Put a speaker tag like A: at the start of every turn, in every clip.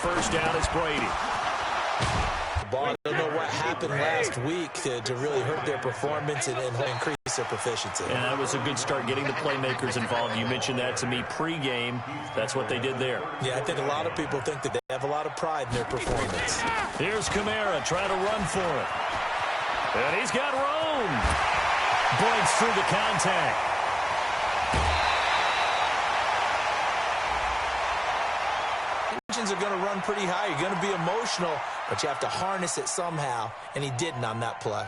A: first down is Brady.
B: I don't know what happened last week to really hurt their performance and increase their proficiency.
A: And that was a good start getting the playmakers involved. You mentioned that to me pregame. That's what they did there.
B: Yeah, I think a lot of people think that they have a lot of pride in their performance.
A: Here's Kamara trying to run for it. And he's got room. Breaks through the contact.
B: Are going to run pretty high. You're going to be emotional, but you have to harness it somehow, and he didn't on that play.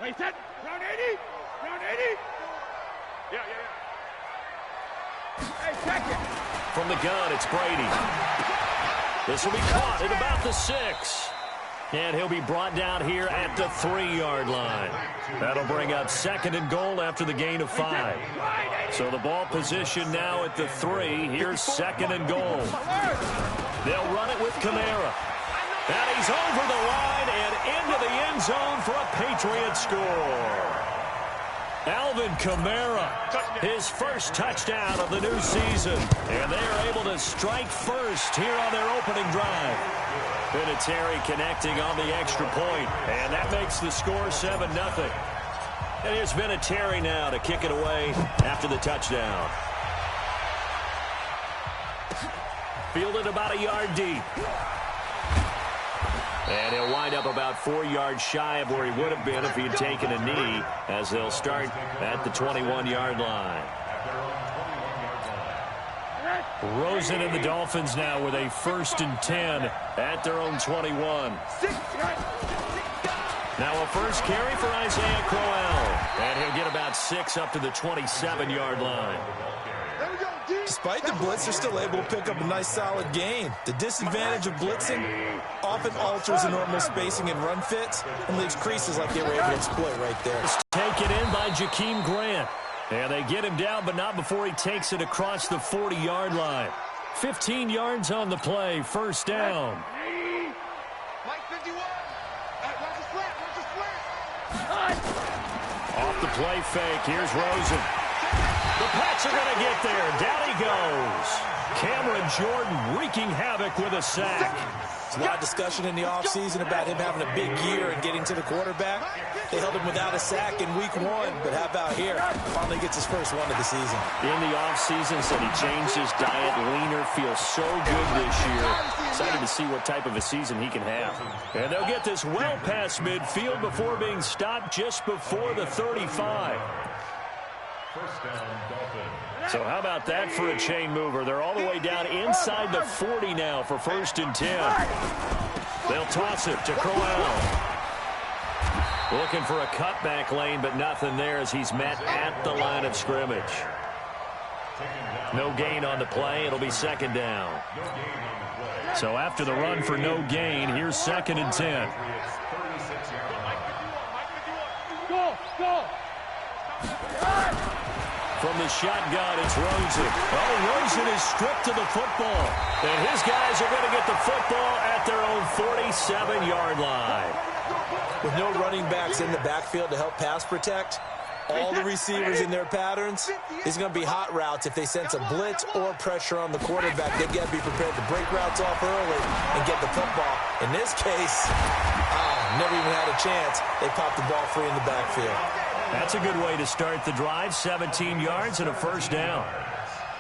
C: Wait, set. Round 80. Round 80. Yeah. Hey, check it.
A: From the gun, it's Brady. This will be caught at about the 6. And he'll be brought down here at the 3-yard line. That'll bring up 2nd and goal after the gain of 5. So the ball position now at the 3. Here's 2nd and goal. They'll run it with Kamara. And he's over the line and into the end zone for a Patriots score. Alvin Kamara, his first touchdown of the new season. And they are able to strike first here on their opening drive. Vinatieri connecting on the extra point, and that makes the score 7-0. And here's Vinatieri now to kick it away after the touchdown. Fielded about a yard deep. And he'll wind up about 4 yards shy of where he would have been if he had taken a knee, as they'll start at the 21-yard line. Rosen and the Dolphins now with a 1st and 10 at their own 21. Now a first carry for Isaiah Crowell. And he'll get about 6 up to the 27-yard line.
B: Despite the blitz, they're still able to pick up a nice solid gain. The disadvantage of blitzing often alters the normal spacing and run fits and leaves creases like they were able to exploit right there.
A: Taken in by Jakeem Grant. And they get him down, but not before he takes it across the 40-yard line. 15 yards on the play, first down. Off the play fake, here's Rosen. The Pats are going to get there. Down he goes. Cameron Jordan wreaking havoc with a sack.
B: There's a lot of discussion in the offseason about him having a big year and getting to the quarterback. They held him without a sack in week 1, but how about here? Finally gets his first one of the season.
A: In the offseason, said he changed his diet, leaner, feels so good this year. Excited to see what type of a season he can have. And they'll get this well past midfield before being stopped just before the 35. So how about that for a chain mover? They're all the way down inside the 40 now for 1st and 10. They'll toss it to Crowell. Looking for a cutback lane, but nothing there as he's met at the line of scrimmage. No gain on the play. It'll be 2nd down. So after the run for no gain, here's 2nd and 10. From the shotgun, it's Rosen. Oh, Rosen is stripped to the football. And his guys are going to get the football at their own 47-yard line.
B: With no running backs in the backfield to help pass protect, all the receivers in their patterns, it's going to be hot routes if they sense a blitz or pressure on the quarterback. They've got to be prepared to break routes off early and get the football. In this case, never even had a chance. They popped the ball free in the backfield.
A: That's a good way to start the drive. 17 yards and a first down.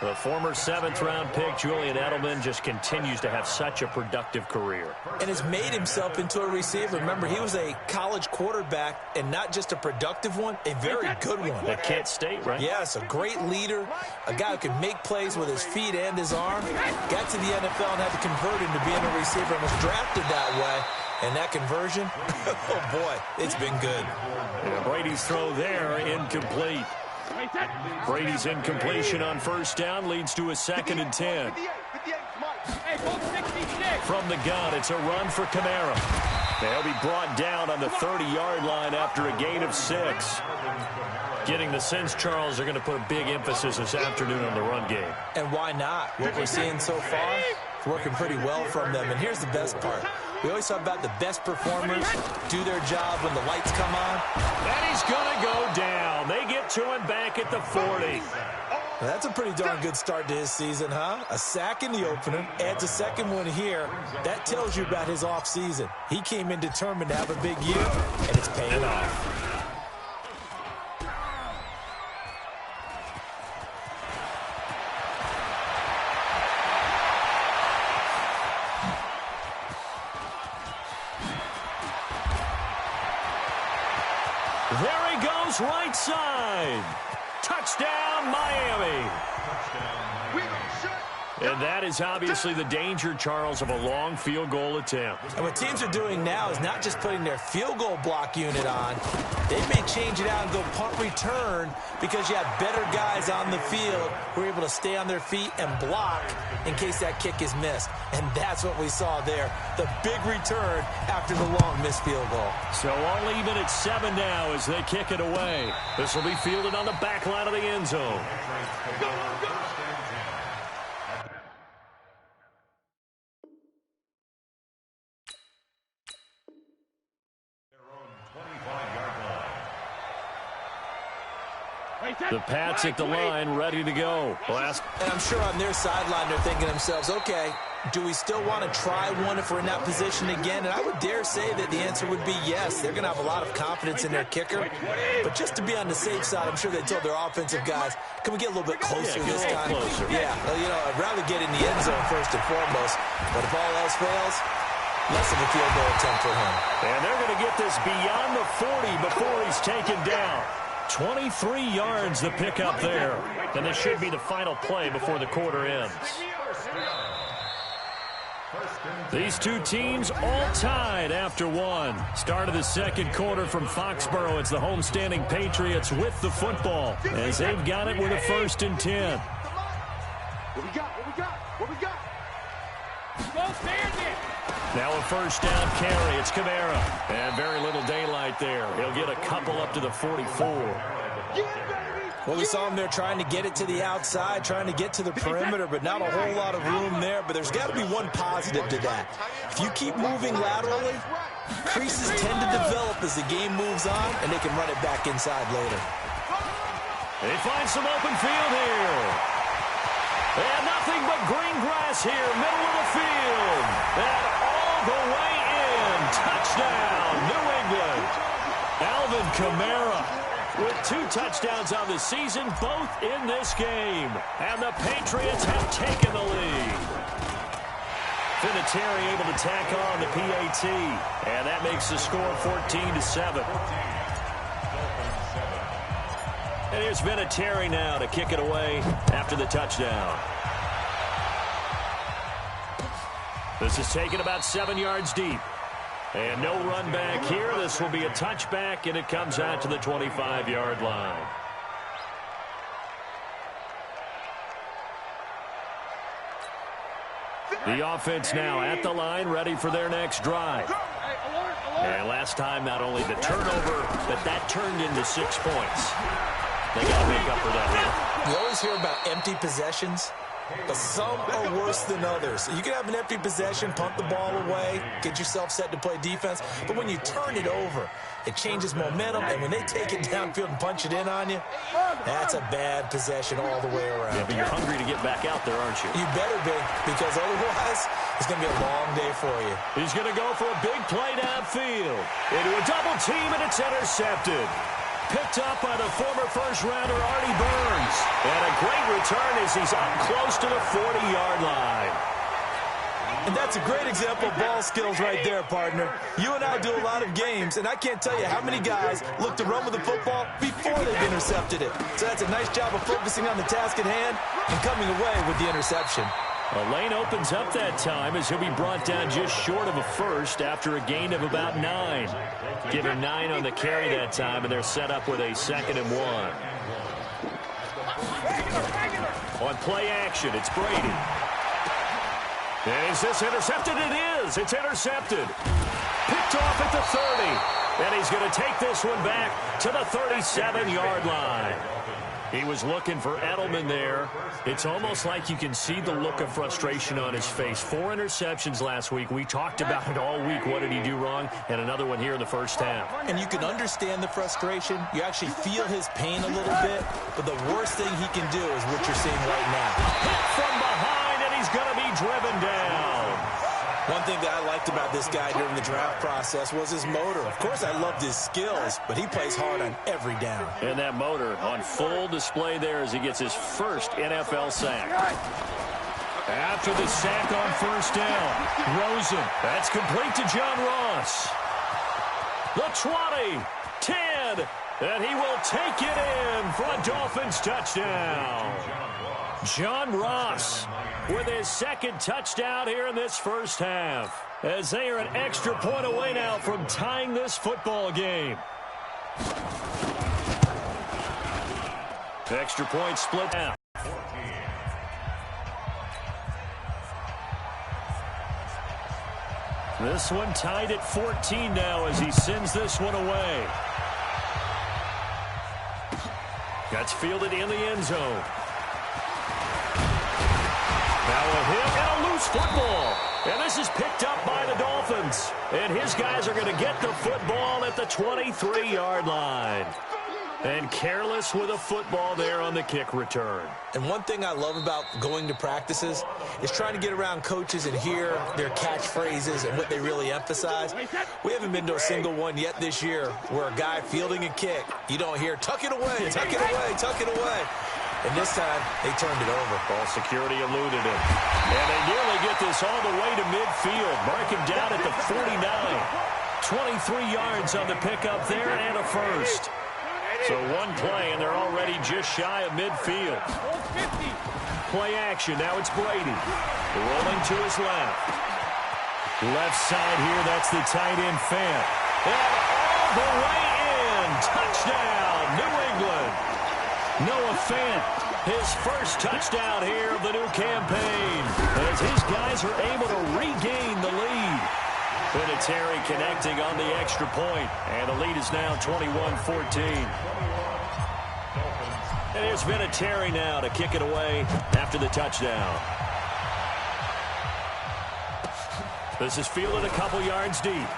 A: The former 7th-round pick, Julian Edelman, just continues to have such a productive career.
B: And has made himself into a receiver. Remember, he was a college quarterback, and not just a productive one, a very good one.
A: At Kent State, right?
B: Yes, a great leader, a guy who can make plays with his feet and his arm. Got to the NFL and had to convert into being a receiver and was drafted that way. And that conversion, oh boy, it's been good.
A: Yeah, Brady's throw there, incomplete. Brady's incompletion on first down leads to a 2nd and 10. From the gun, it's a run for Kamara. They'll be brought down on the 30-yard line after a gain of 6. Getting the sense, Charles, they're going to put a big emphasis this afternoon on the run game.
B: And why not? What we're seeing so far, it's working pretty well from them. And here's the best part. We always talk about the best performers do their job when the lights come on.
A: And he's going to go down. They get to him back at the 40.
B: Well, that's a pretty darn good start to his season, huh? A sack in the opener, adds a second one here. That tells you about his offseason. He came in determined to have a big year, and it's paying off.
A: There he goes, right side. Touchdown, Miami. And that is obviously the danger, Charles, of a long field goal attempt.
B: And what teams are doing now is not just putting their field goal block unit on. They may change it out and go punt return because you have better guys on the field who are able to stay on their feet and block in case that kick is missed. And that's what we saw there, the big return after the long missed field goal.
A: So all even at 7 now as they kick it away. This will be fielded on the back line of the end zone. The Pats at the line, ready to go.
B: And I'm sure on their sideline they're thinking to themselves, okay, do we still want to try one if we're in that position again? And I would dare say that the answer would be yes. They're going to have a lot of confidence in their kicker. But just to be on the safe side, I'm sure they told their offensive guys, can we get a little bit closer this time? Yeah, well, you know, I'd rather get in the end zone first and foremost. But if all else fails, less of a field goal attempt for him.
A: And they're going to get this beyond the 40 before he's taken down. 23 yards the pickup there. And this should be the final play before the quarter ends. These two teams all tied after one. Start of the second quarter from Foxborough. It's the homestanding Patriots with the football as they've got it with a 1st and 10.
C: What we got? Go stand it.
A: Now a 1st down carry. It's Kamara. And very little daylight there. He'll get a couple up to the 44.
B: Well, we saw him there trying to get it to the outside, trying to get to the perimeter, but not a whole lot of room there. But there's got to be one positive to that. If you keep moving laterally, creases tend to develop as the game moves on, and they can run it back inside later.
A: They find some open field here. And nothing but green grass here, middle of the field. And all the way in. Touchdown, New England. Alvin Kamara with 2 touchdowns on the season, both in this game. And the Patriots have taken the lead. Vinatieri able to tack on the PAT. And that makes the score 14-7. And here's Vinatieri now to kick it away after the touchdown. This is taken about 7 yards deep. And no run back here. This will be a touchback, and it comes out to the 25-yard line. The offense now at the line, ready for their next drive. And last time, not only the turnover, but that turned into 6 points. They got to make up for that here.
B: You always hear about empty possessions, but some are worse than others. You can have an empty possession, punt the ball away, get yourself set to play defense, but when you turn it over, it changes momentum, and when they take it downfield and punch it in on you, that's a bad possession all the way around.
A: Yeah, but you're hungry to get back out there, aren't you?
B: You better be, because otherwise, it's going to be a long day for you.
A: He's going to go for a big play downfield. Into a double team, and it's intercepted. Picked up by the former first-rounder Artie Burns. And a great return as he's up close to the 40-yard line.
B: And that's a great example of ball skills right there, partner. You and I do a lot of games, and I can't tell you how many guys look to run with the football before they've intercepted it. So that's a nice job of focusing on the task at hand and coming away with the interception.
A: A lane opens up that time as he'll be brought down just short of a first after a gain of about 9. Give him 9 on the carry that time, and they're set up with a 2nd and 1. On play action, it's Brady. And is this intercepted? It is. It's intercepted. Picked off at the 30. And he's going to take this one back to the 37-yard line. He was looking for Edelman there. It's almost like you can see the look of frustration on his face. 4 interceptions last week. We talked about it all week. What did he do wrong? And another one here in the first half.
B: And you can understand the frustration. You actually feel his pain a little bit. But the worst thing he can do is what you're seeing right now.
A: Hit from behind, and he's going to be driven down.
B: One thing that I liked about this guy during the draft process was his motor. Of course, I loved his skills, but he plays hard on every down.
A: And that motor on full display there as he gets his first NFL sack. After the sack on first down, Rosen. That's complete to John Ross. The 20, 10, and he will take it in for a Dolphins touchdown. John Ross with his second touchdown here in this first half, as they are an extra point away now from tying this football game. Extra point split out. This one tied at 14 now as he sends this one away. That's fielded in the end zone. Now a hit and a loose football. And this is picked up by the Dolphins. And his guys are going to get the football at the 23-yard line. And careless with a football there on the kick return.
B: And one thing I love about going to practices is trying to get around coaches and hear their catchphrases and what they really emphasize. We haven't been to a single one yet this year where a guy fielding a kick, you don't hear, tuck it away, tuck it away, tuck it away. And this time, they turned it over.
A: Ball security eluded him. And they nearly get this all the way to midfield. Mark him down at the 49. 23 yards on the pickup there and a first. So one play, and they're already just shy of midfield. Play action. Now it's Brady. Rolling to his left. Left side here, that's the tight end Fant. And all the way in. Touchdown, New England. Noah Fant, his first touchdown here of the new campaign, as his guys are able to regain the lead. Vinatieri connecting on the extra point, and the lead is now 21-14. And here's Vinatieri now to kick it away after the touchdown. This is fielded a couple yards deep.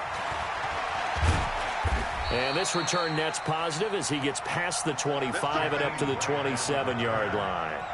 A: And this return net's positive as he gets past the 25 and up to the 27-yard line.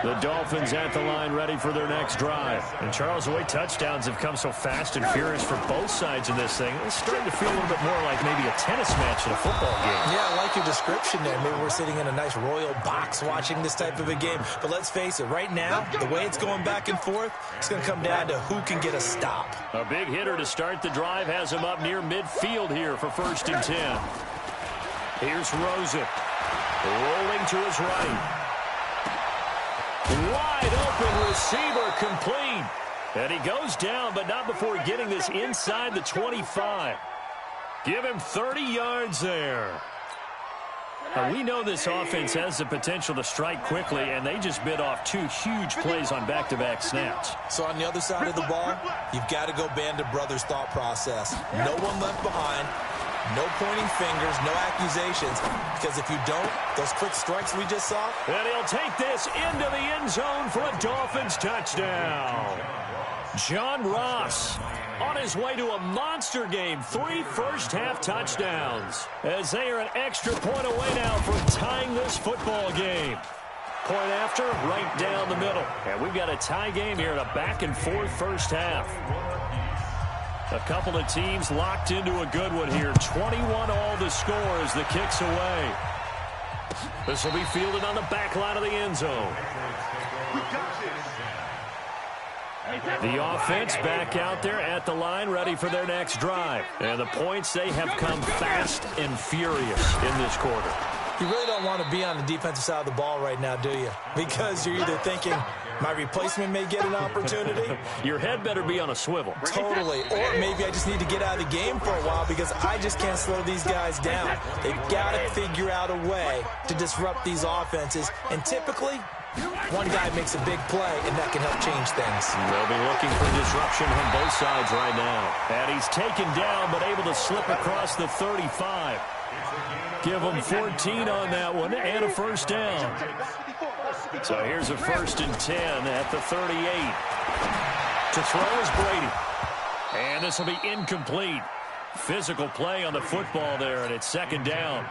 A: The Dolphins at the line ready for their next drive. And Charles, the way touchdowns have come so fast and furious for both sides of this thing, it's starting to feel a little bit more like maybe a tennis match in a football game.
B: Yeah, I like your description there. Maybe we're sitting in a nice royal box watching this type of a game. But let's face it, right now, the way it's going back and forth, it's going to come down to who can get a stop.
A: A big hitter to start the drive has him up near midfield here for 1st and 10. Here's Rosen. Rolling to his right. Wide open receiver complete. And he goes down, but not before getting this inside the 25. Give him 30 yards there. Now, we know this offense has the potential to strike quickly, and they just bit off 2 huge plays on back-to-back snaps.
B: So on the other side of the ball, you've got to go band of brothers thought process. No one left behind. No pointing fingers, no accusations, because if you don't, those quick strikes we just saw.
A: And he'll take this into the end zone for a Dolphins touchdown. John Ross on his way to a monster game. 3 first-half touchdowns as they are an extra point away now from tying this football game. Point after, right down the middle. And we've got a tie game here in a back-and-forth first half. A couple of teams locked into a good one here. 21 all the score as the kick's away. This will be fielded on the back line of the end zone. The offense back out there at the line, ready for their next drive. And the points, they have come fast and furious in this quarter.
B: You really don't want to be on the defensive side of the ball right now, do you? Because you're either thinking, my replacement may get an opportunity.
A: Your head better be on a swivel.
B: Totally. Or maybe I just need to get out of the game for a while because I just can't slow these guys down. They've got to figure out a way to disrupt these offenses. And typically, One guy makes a big play, and that can help change things.
A: They'll be looking for disruption on both sides right now. And he's taken down, but able to slip across the 35. Give him 14 on that one, and a first down. So here's a 1st and 10 at the 38. To throw is Brady. And this will be incomplete. Physical play on the football there, and it's 2nd down.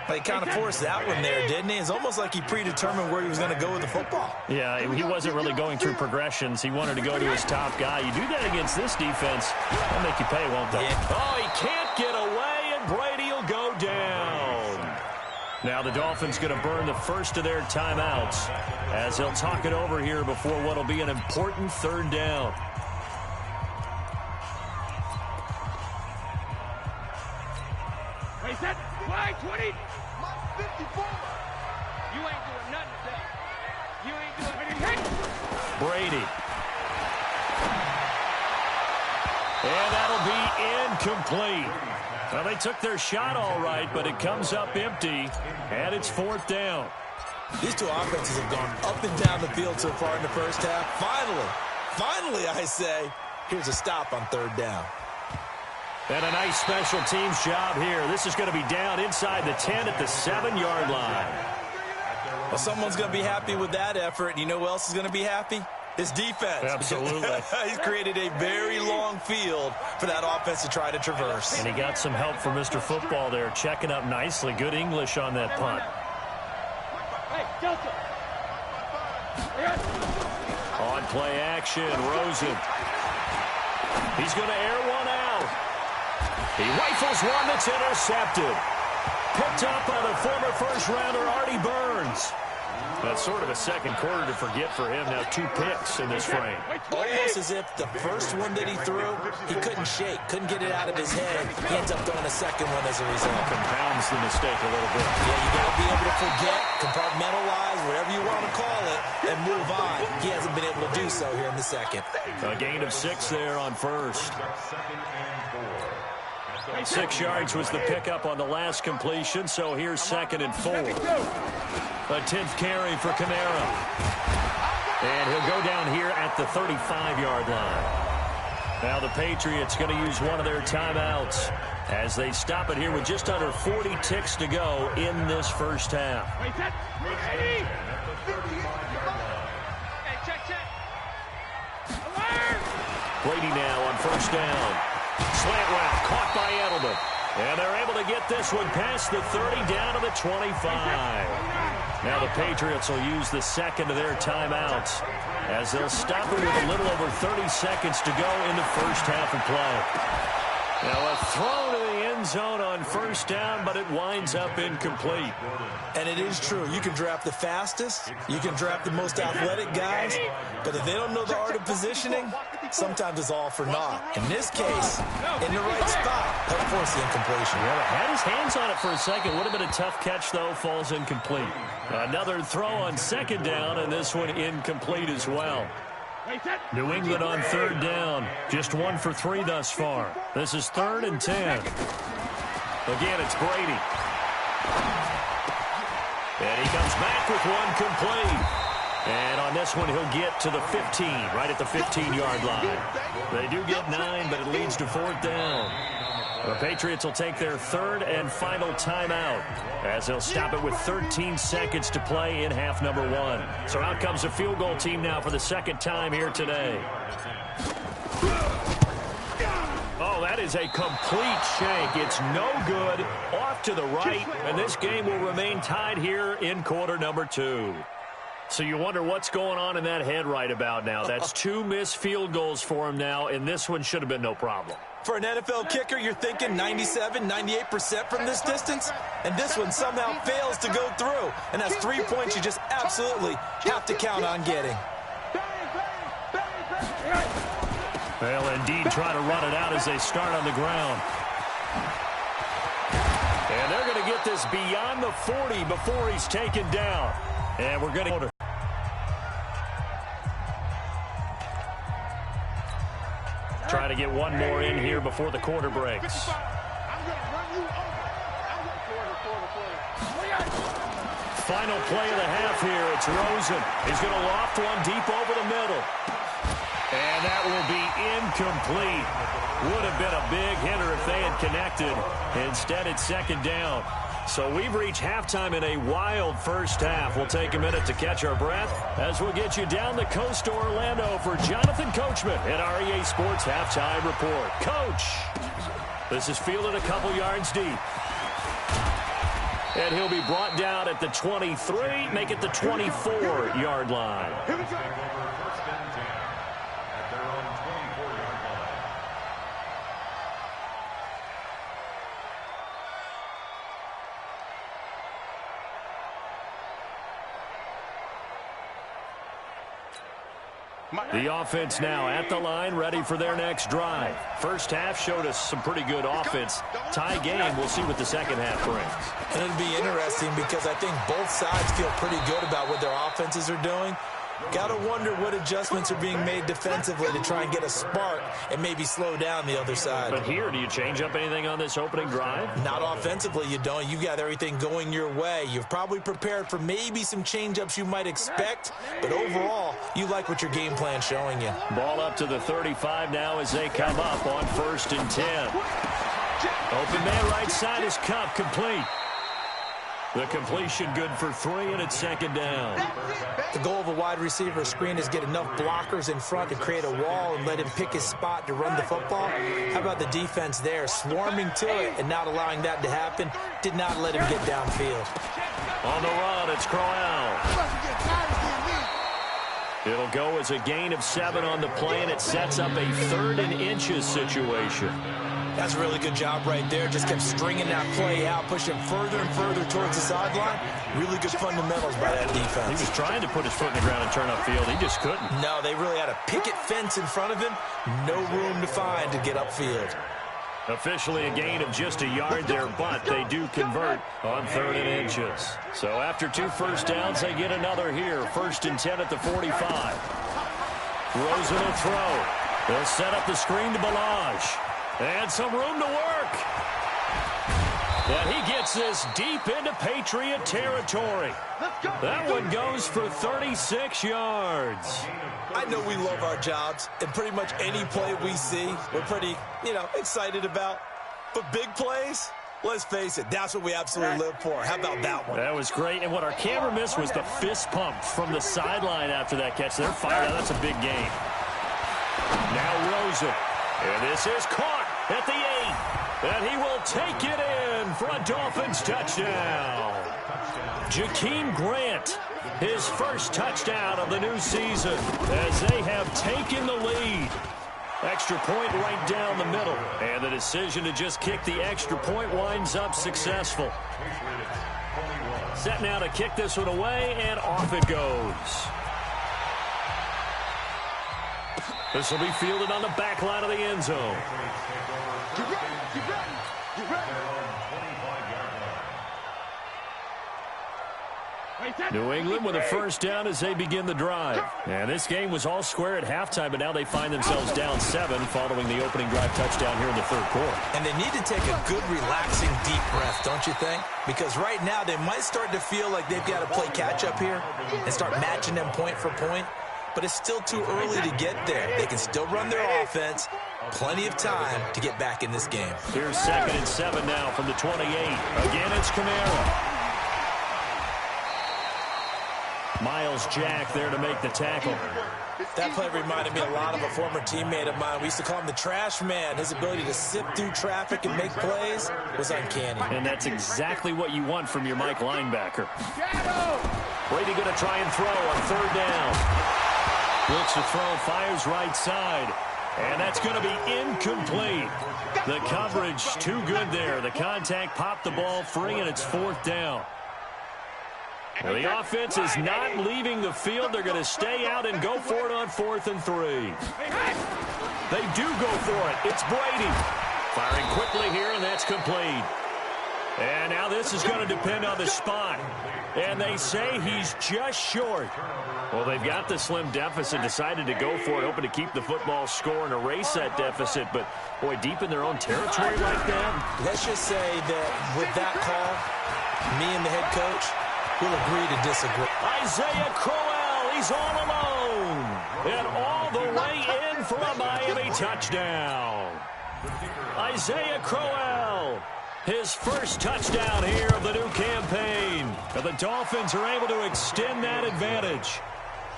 B: But he kind of forced that one there, didn't he? It's almost like he predetermined where he was going to go with the football.
A: Yeah, he wasn't really going through progressions. He wanted to go to his top guy. You do that against this defense, they'll make you pay, won't they?
B: Yeah.
A: Oh, he can't get away, and Brady will go down. Now the Dolphins going to burn the first of their timeouts as they'll talk it over here before what will be an important 3rd down.
C: Hey, set, flag, 20. 54. You ain't doing nothing today. You ain't doing anything.
A: Brady. And that'll be incomplete. Well, they took their shot all right, but it comes up empty, and it's 4th down.
B: These two offenses have gone up and down the field so far in the first half. Finally, I say, here's a stop on 3rd down.
A: And a nice special teams job here. This is going to be down inside the 10 at the 7-yard line.
B: Well, someone's going to be happy with that effort. You know who else is going to be happy? His defense.
A: Absolutely.
B: He's created a very long field for that offense to try to traverse.
A: And he got some help from Mr. Football there, checking up nicely. Good English on that punt.
C: Hey, Delta.
A: On play action, Rosen. He's going to air one out. He rifles one that's intercepted. Picked up by the former first-rounder Artie Burns. That's sort of a second quarter to forget for him. Now 2 picks in this frame.
B: Almost as if the first one that he threw, he couldn't shake, couldn't get it out of his head. He ends up throwing a second one as a result.
A: Compounds the mistake a little bit.
B: Yeah, you got to be able to forget, compartmentalize, whatever you want to call it, and move on. He hasn't been able to do so here in the second.
A: A gain of 6 there on first. 6 yards was the pickup on the last completion, so here's 2nd and 4. A 10th carry for Kamara. And he'll go down here at the 35-yard line. Now the Patriots going to use one of their timeouts as they stop it here with just under 40 ticks to go in this first half.
C: Hey, check. Alert!
A: Brady now on first down. Slant route caught by Edelman. And they're able to get this one past the 30 down to the 25. Now the Patriots will use the second of their timeouts as they'll stop it with a little over 30 seconds to go in the first half of play. Now a throw to the end zone on first down, but it winds up incomplete.
B: And it is true. You can draft the fastest. You can draft the most athletic guys. But if they don't know the art of positioning, sometimes it's all for naught. In this case, in the right spot, help force the incompletion.
A: Yeah, had his hands on it for a second. Would have been a tough catch, though. Falls incomplete. Another throw on 2nd down, and this one incomplete as well. New England on 3rd down. Just 1 for 3 thus far. This is 3rd and 10. Again, it's Brady. And he comes back with one complete. And on this one, he'll get to the 15, right at the 15-yard line. They do get 9, but it leads to 4th down. The Patriots will take their 3rd and final timeout as they'll stop it with 13 seconds to play in half number 1. So out comes the field goal team now for the 2nd time here today. Oh, that is a complete shank. It's no good. Off to the right, and this game will remain tied here in quarter number 2. So you wonder what's going on in that head right about now. That's 2 missed field goals for him now, and this one should have been no problem.
B: For an NFL kicker, you're thinking 97, 98% from this distance, and this one somehow fails to go through. And that's 3 points you just absolutely have to count on getting.
A: Well, indeed, try to run it out as they start on the ground. And they're going to get this beyond the 40 before he's taken down. And we're going to... Try to get one more in here before the quarter breaks. 5 final play of the half here. It's Rosen. He's going to loft one deep over the middle. And that will be incomplete. Would have been a big hitter if they had connected. Instead, it's second down. So we've reached halftime in a wild first half. We'll take a minute to catch our breath as we'll get you down the coast to Orlando for Jonathan Coachman at REA Sports Halftime Report. Coach, this is fielded a couple yards deep. And he'll be brought down at the 23, make it the 24-yard line.
C: Here we go.
A: The offense now at the line, ready for their next drive. First half showed us some pretty good offense. Tie game, we'll see what the second half brings.
B: And it'll be interesting because I think both sides feel pretty good about what their offenses are doing. Got to wonder what adjustments are being made defensively to try and get a spark and maybe slow down the other side.
A: But here, do you change up anything on this opening drive?
B: Not offensively, you don't. You've got everything going your way. You've probably prepared for maybe some change-ups you might expect, but overall, you like what your game plan's showing you.
A: Ball up to the 35 now as they come up on 1st and 10. Open man right side is Cup, complete. The completion good for 3, and it's second down.
B: The goal of a wide receiver screen is get enough blockers in front to create a wall and let him pick his spot to run the football. How about the defense there, swarming to it and not allowing that to happen? Did not let him get downfield.
A: On the run, it's Crowell. It'll go as a gain of 7 on the play, and it sets up a 3rd and inches situation.
B: That's a really good job right there. Just kept stringing that play out, pushing further and further towards the sideline. Really good fundamentals by that defense.
A: He was trying to put his foot in the ground and turn upfield. He just couldn't.
B: No, they really had a picket fence in front of him. No room to find to get upfield.
A: Officially a gain of just a yard there, but they do convert on 3rd and inches. So after 2 first downs, they get another here. 1st and 10 at the 45. Rosen will throw. They'll set up the screen to Balaj. And some room to work. And he gets this deep into Patriot territory. That one goes for 36 yards.
B: I know we love our jobs, and pretty much any play we see, we're pretty, excited about. But big plays, let's face it, that's what we absolutely live for. How about that one?
A: That was great. And what our camera missed was the fist pump from the sideline after that catch. They're fired out. That's a big game. Now Rosen. And this is caught at the 8. And he will take it in for a Dolphins touchdown. Jakeem Grant, his first touchdown of the new season as they have taken the lead. Extra point right down the middle. And the decision to just kick the extra point winds up successful. Set now to kick this one away, and off it goes. This will be fielded on the back line of the end zone. New England with a first down as they begin the drive. And this game was all square at halftime, but now they find themselves down 7 following the opening drive touchdown here in the 3rd quarter.
B: And they need to take a good, relaxing, deep breath, don't you think? Because right now they might start to feel like they've got to play catch-up here and start matching them point for point. But it's still too early to get there. They can still run their offense. Plenty of time to get back in this game.
A: Here's 2nd and 7 now from the 28. Again, it's Kamara. Miles Jack there to make the tackle.
B: That play reminded me a lot of a former teammate of mine. We used to call him the trash man. His ability to sift through traffic and make plays was uncanny.
A: And that's exactly what you want from your Mike linebacker. Brady going to try and throw on 3rd down. Looks to throw, fires right side. And that's going to be incomplete. The coverage too good there. The contact popped the ball free, and it's 4th down. Well, the offense is not leaving the field. They're going to stay out and go for it on 4th and 3. They do go for it. It's Brady. Firing quickly here, and that's complete. And now this is going to depend on the spot. And they say he's just short. Well, they've got the slim deficit, decided to go for it, hoping to keep the football score and erase that deficit. But, boy, deep in their own territory like that.
B: Let's just say that with that call, me and the head coach, We'll agree to disagree.
A: Isaiah Crowell, he's all alone. And all the way in for a Miami touchdown. Isaiah Crowell, his first touchdown here of the new campaign. And the Dolphins are able to extend that advantage.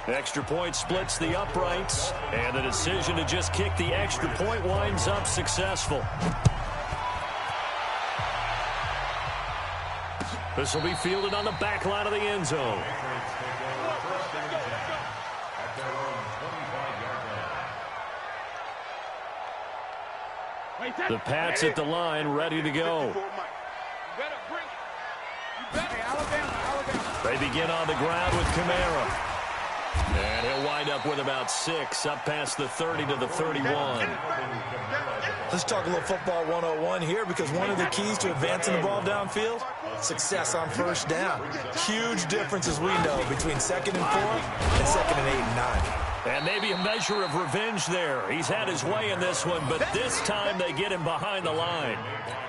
A: Extra point splits the uprights, and the decision to just kick the extra point winds up successful. This will be fielded on the back line of the end zone. The Pats at the line, ready to go. They begin on the ground with Kamara. And he'll wind up with about 6, up past the 30 to the 31.
B: Let's talk a little football 101 here, because one of the keys to advancing the ball downfield, success on first down. Huge difference, as we know, between 2nd and 4 and 2nd and 8 and 9.
A: And maybe a measure of revenge there. He's had his way in this one, but this time they get him behind the line.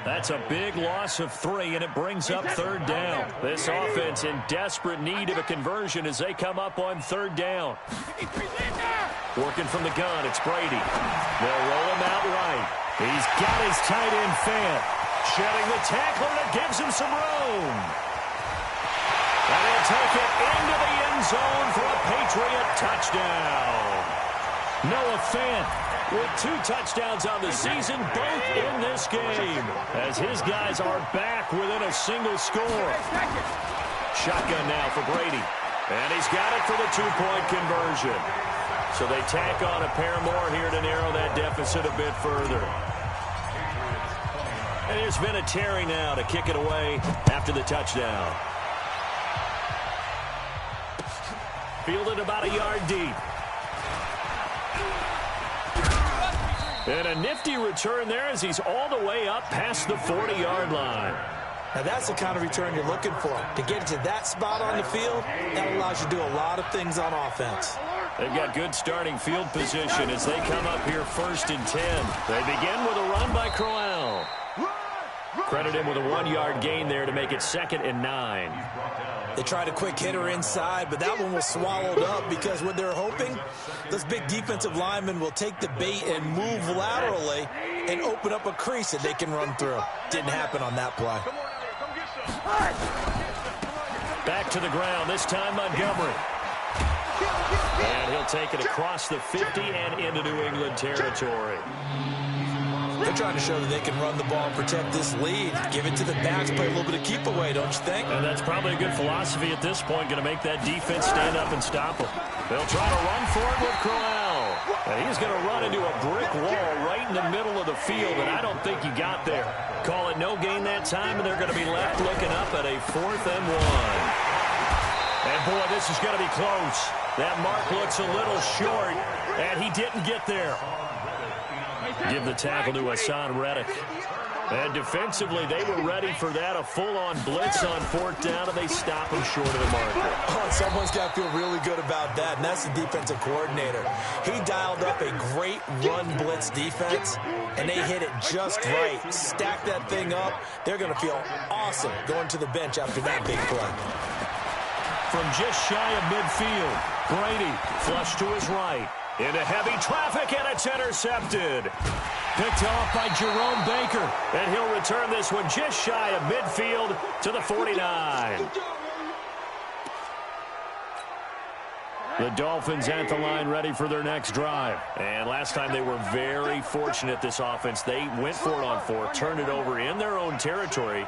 A: That's a big loss of 3, and it brings up 3rd down. This offense in desperate need of a conversion as they come up on 3rd down. Working from the gun, it's Brady. They'll roll him out right. He's got his tight end Fant. Shedding the tackler that gives him some room. And he'll take it into the end zone for a Patriot touchdown. Noah Fant with 2 touchdowns on the season, both in this game, as his guys are back within a single score. Shotgun now for Brady. And he's got it for the 2-point conversion. So they tack on a pair more here to narrow that deficit a bit further. And there's been a Terry now to kick it away after the touchdown. Fielded about a yard deep. And a nifty return there as he's all the way up past the 40-yard line.
B: Now that's the kind of return you're looking for. To get it to that spot on the field, that allows you to do a lot of things on offense.
A: They've got good starting field position as they come up here 1st and 10. They begin with a run by Crowell. Credit him with a 1-yard gain there to make it 2nd and 9.
B: They tried a quick hitter inside, but that one was swallowed up because what they're hoping, those big defensive linemen will take the bait and move laterally and open up a crease that they can run through. Didn't happen on that play.
A: Back to the ground, this time Montgomery. And he'll take it across the 50 and into New England territory.
B: They're trying to show that they can run the ball and protect this lead. Give it to the backs, play a little bit of keep away, don't you think?
A: And that's probably a good philosophy at this point, going to make that defense stand up and stop them. They'll try to run for it with Crowell. And he's going to run into a brick wall right in the middle of the field, and I don't think he got there. Call it no gain that time, and they're going to be left looking up at a 4th and 1. And, boy, this is going to be close. That mark looks a little short, and he didn't get there. Give the tackle to Hassan Reddick. And defensively, they were ready for that, a full-on blitz on 4th down, and they stop him short of the marker.
B: Oh, someone's got to feel really good about that, and that's the defensive coordinator. He dialed up a great run blitz defense, and they hit it just right. Stack that thing up. They're going to feel awesome going to the bench after that big play.
A: From just shy of midfield, Brady flushed to his right. Into heavy traffic, and it's intercepted. Picked off by Jerome Baker, and he'll return this one just shy of midfield to the 49. The Dolphins at the line ready for their next drive. And last time they were very fortunate, this offense. They went for it on 4, turned it over in their own territory,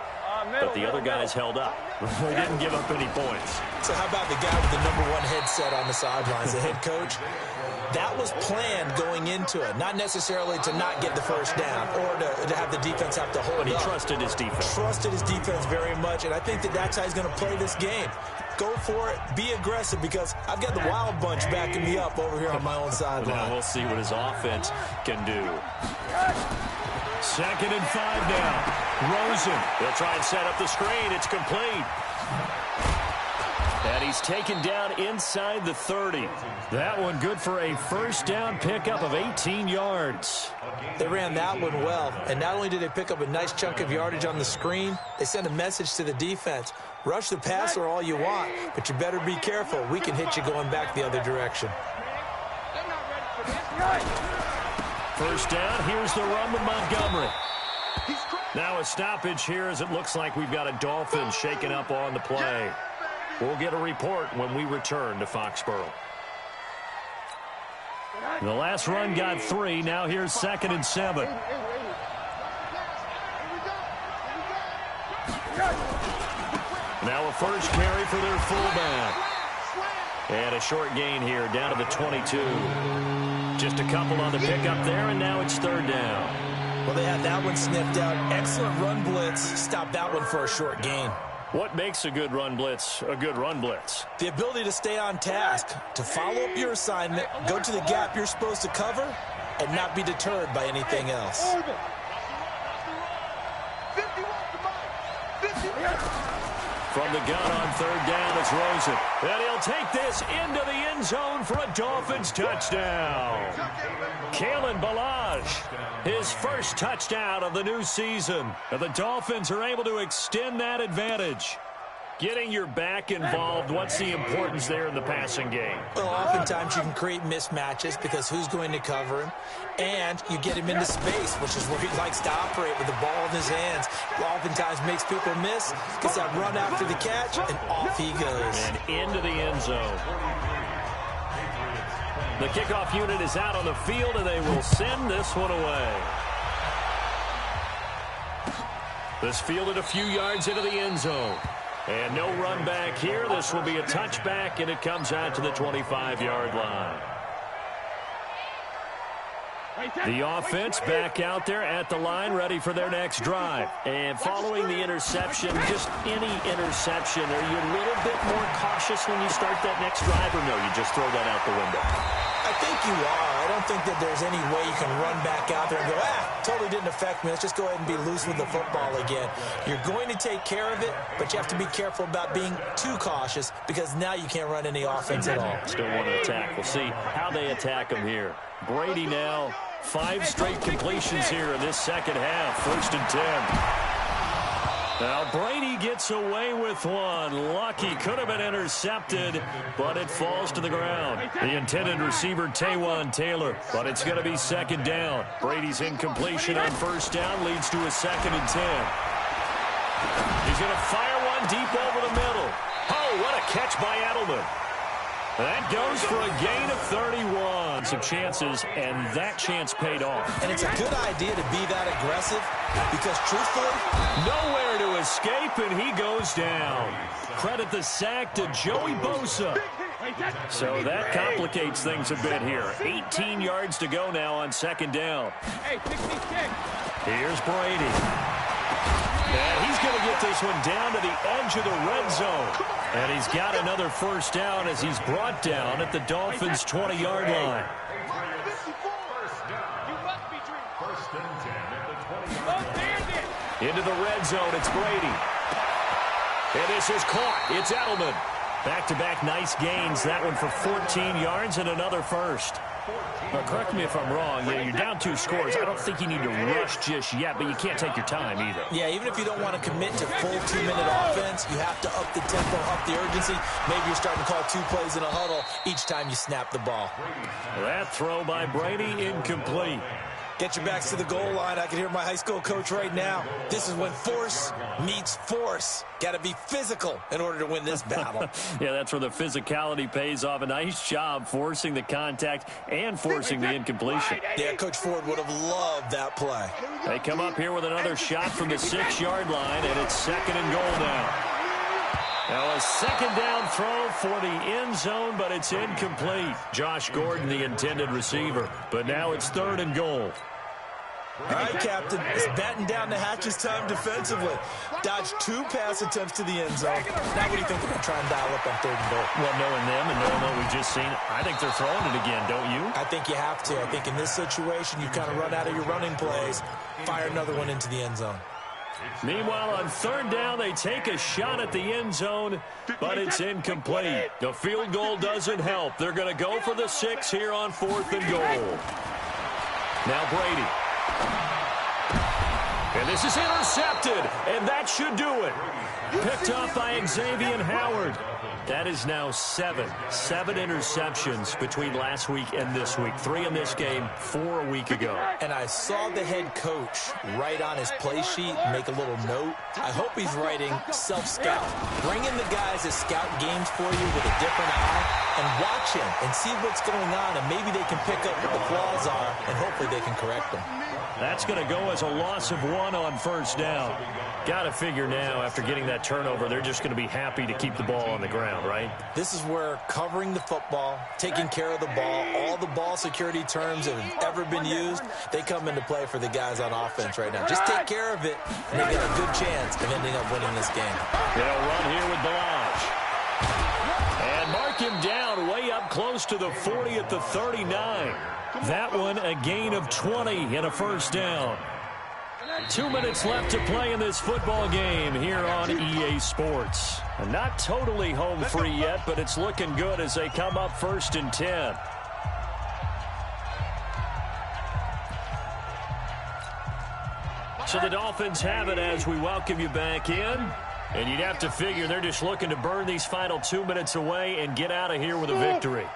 A: but the other guys held up. They didn't give up any points.
B: So how about the guy with the #1 headset on the sidelines, the head coach? That was planned going into it, not necessarily to not get the first down or to have the defense have to hold
A: But he
B: up.
A: trusted his defense.
B: Trusted his defense very much, and I think that that's how he's going to play this game. Go for it, be aggressive, because I've got the Wild Bunch backing me up over here on my own sideline.
A: Now we'll see what his offense can do. 2nd and 5 now. Rosen, they'll try and set up the screen. It's complete. And he's taken down inside the 30. That one good for a 1st down pickup of 18 yards.
B: They ran that one well, and not only did they pick up a nice chunk of yardage on the screen, they sent a message to the defense. Rush the passer all you want, but you better be careful. We can hit you going back the other direction.
A: First down, here's the run with Montgomery. Now a stoppage here as it looks like we've got a Dolphins shaking up on the play. We'll get a report when we return to Foxborough. The last run got 3. Now here's 2nd and 7. Now a first carry for their fullback. And a short gain here down to the 22. Just a couple on the pickup there, and now it's 3rd down.
B: Well, they had that one sniffed out. Excellent run blitz. Stop that one for a short gain.
A: What makes a good run blitz a good run blitz?
B: The ability to stay on task, to follow up your assignment, go to the gap you're supposed to cover, and not be deterred by anything else.
A: From the gun on 3rd down, it's Rosen. And he'll take this into the end zone for a Dolphins touchdown. Kalen Ballage, his first touchdown of the new season. And the Dolphins are able to extend that advantage. Getting your back involved, what's the importance there in the passing game?
B: Well, oftentimes you can create mismatches because who's going to cover him? And you get him into space, which is where he likes to operate with the ball in his hands. Oftentimes makes people miss, gets that run after the catch, and off he goes.
A: And into the end zone. The kickoff unit is out on the field, and they will send this one away. This fielded a few yards into the end zone. And no run back here. This will be a touchback, and it comes out to the 25-yard line. The offense back out there at the line, ready for their next drive. And following the interception, just any interception, are you a little bit more cautious when you start that next drive, or no, you just throw that out the window?
B: I think you are. I don't think that there's any way you can run back out there and go, totally didn't affect me. Let's just go ahead and be loose with the football again. You're going to take care of it, but you have to be careful about being too cautious because now you can't run any offense at all.
A: Still want to attack. We'll see how they attack them here. Brady now, 5 straight completions here in this second half. 1st and 10. Now Brady gets away with one. Lucky, could have been intercepted, but it falls to the ground. The intended receiver, Taywan Taylor, but it's going to be 2nd down. Brady's incompletion on 1st down leads to a 2nd and 10. He's going to fire one deep over the middle. Oh, what a catch by Edelman. That goes for a gain of 31. Some chances, and that chance paid off.
B: And it's a good idea to be that aggressive because, truthfully,
A: nowhere to escape, and he goes down. Credit the sack to Joey Bosa. So that complicates things a bit here. 18 yards to go now on 2nd down. Here's Brady. And he's going to get this one down to the edge of the red zone. And he's got another 1st down as he's brought down at the Dolphins' 20-yard line. Into the red zone, it's Brady. And this is caught. It's Edelman. Back-to-back nice gains. That one for 14 yards and another 1st. Now, correct me if I'm wrong. You're down 2 scores. I don't think you need to rush just yet, but you can't take your time either.
B: Yeah, even if you don't want to commit to full 2-minute offense, you have to up the tempo, up the urgency. Maybe you're starting to call 2 plays in a huddle each time you snap the ball.
A: That throw by Brady incomplete.
B: Get your backs to the goal line. I can hear my high school coach right now. This is when force meets force. Got to be physical in order to win this battle.
A: Yeah, that's where the physicality pays off. A nice job forcing the contact and forcing the incompletion.
B: Yeah, Coach Ford would have loved that play.
A: They come up here with another shot from the 6-yard line, and it's 2nd and goal now. Now a 2nd down throw for the end zone, but it's incomplete. Josh Gordon, the intended receiver. But now it's 3rd and goal.
B: All right, Captain. It's batten down the hatches time defensively. Dodged 2 pass attempts to the end zone. Now what do you think they're going to try and dial up on 3rd and goal?
A: Well, knowing them and knowing what we've just seen, I think they're throwing it again, don't you?
B: I think you have to. I think in this situation, you kind of run out of your running plays, fire another one into the end zone.
A: Meanwhile, on 3rd down, they take a shot at the end zone, but it's incomplete. The field goal doesn't help. They're going to go for the 6 here on 4th and goal. Now Brady. And this is intercepted, and that should do it. Picked off by Xavier Howard. That is now seven interceptions between last week and this week. 3 in this game, 4 a week ago.
B: And I saw the head coach write on his play sheet, make a little note. I hope he's writing self-scout. Bring in the guys that scout games for you with a different eye and watch him and see what's going on, and maybe they can pick up what the flaws are, and hopefully they can correct them.
A: That's going to go as a loss of 1 on first down. Got to figure now, after getting that turnover, they're just going to be happy to keep the ball on the ground, right?
B: This is where covering the football, taking care of the ball, all the ball security terms that have ever been used, they come into play for the guys on offense right now. Just take care of it, and they got a good chance of ending up winning this game.
A: They'll run here with Balaj. And mark him down way up close to the 40 at the 39. That one a gain of 20 and a first down. 2 minutes left to play in this football game here on EA Sports. And not totally home free yet, but it's looking good as they come up 1st and 10. So the Dolphins have it as we welcome you back in. And you'd have to figure they're just looking to burn these final 2 minutes away and get out of here with a victory.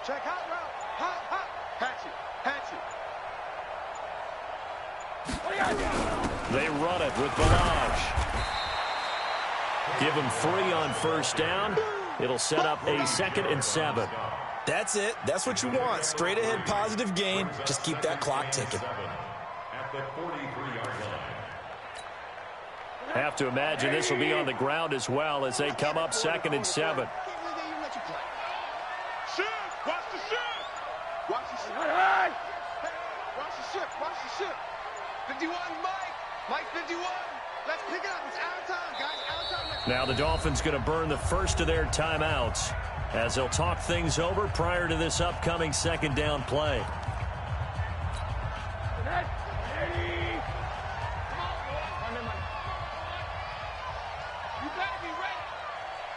C: Check hot route. Hot. Patch it.
A: They run it with Balaj. Give him 3 on first down. It'll set up a 2nd and 7.
B: That's it. That's what you want. Straight ahead positive gain. Just keep that clock ticking.
A: Have to imagine this will be on the ground as well as they come up 2nd and 7.
C: Watch the ship. 51, Mike 51. Let's pick it up. It's out of time, guys. Out of time.
A: Now the Dolphins going to burn the first of their timeouts as they'll talk things over prior to this upcoming 2nd down play.
C: You better be ready.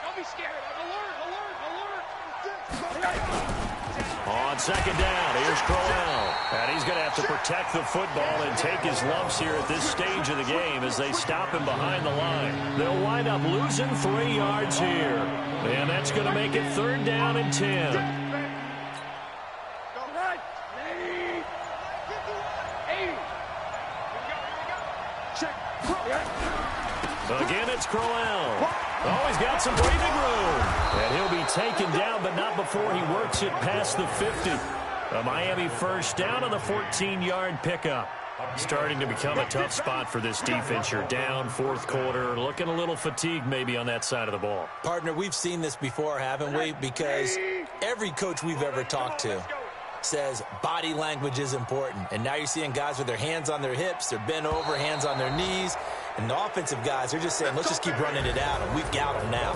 C: Don't be scared. Alert.
A: On 2nd down, here's Crowell. And he's going to have to protect the football and take his lumps here at this stage of the game as they stop him behind the line. They'll wind up losing 3 yards here. And that's going to make it 3rd down and 10. Again, it's Crowell. Oh, he's got some breathing room. And he'll be taken down, but not before he works it past the 50. A Miami first down on the 14-yard pickup. Starting to become a tough spot for this defense. You're down 4th quarter, looking a little fatigued maybe on that side of the ball.
B: Partner, we've seen this before, haven't we? Because every coach we've ever talked to says body language is important. And now you're seeing guys with their hands on their hips, they're bent over, hands on their knees. And the offensive guys, they're just saying, let's just keep running it out, and we've got them now.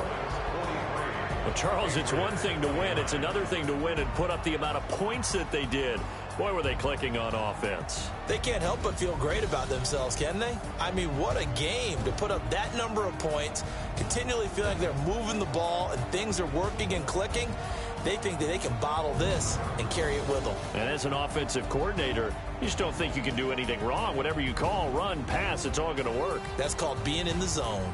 A: Well, Charles, it's one thing to win. It's another thing to win and put up the amount of points that they did. Boy, were they clicking on offense.
B: They can't help but feel great about themselves, can they? I mean, what a game to put up that number of points, continually feeling like they're moving the ball and things are working and clicking. They think that they can bottle this and carry it with them.
A: And as an offensive coordinator, you just don't think you can do anything wrong. Whatever you call, run, pass, it's all going to work.
B: That's called being in the zone.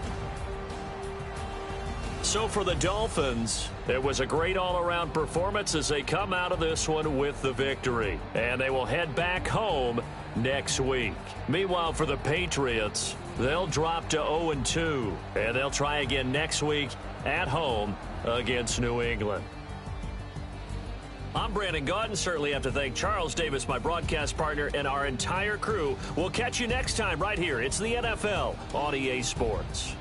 A: So for the Dolphins, it was a great all-around performance as they come out of this one with the victory. And they will head back home next week. Meanwhile, for the Patriots, they'll drop to 0-2. And they'll try again next week at home against New England. I'm Brandon Gaudin. Certainly have to thank Charles Davis, my broadcast partner, and our entire crew. We'll catch you next time right here. It's the NFL on EA Sports.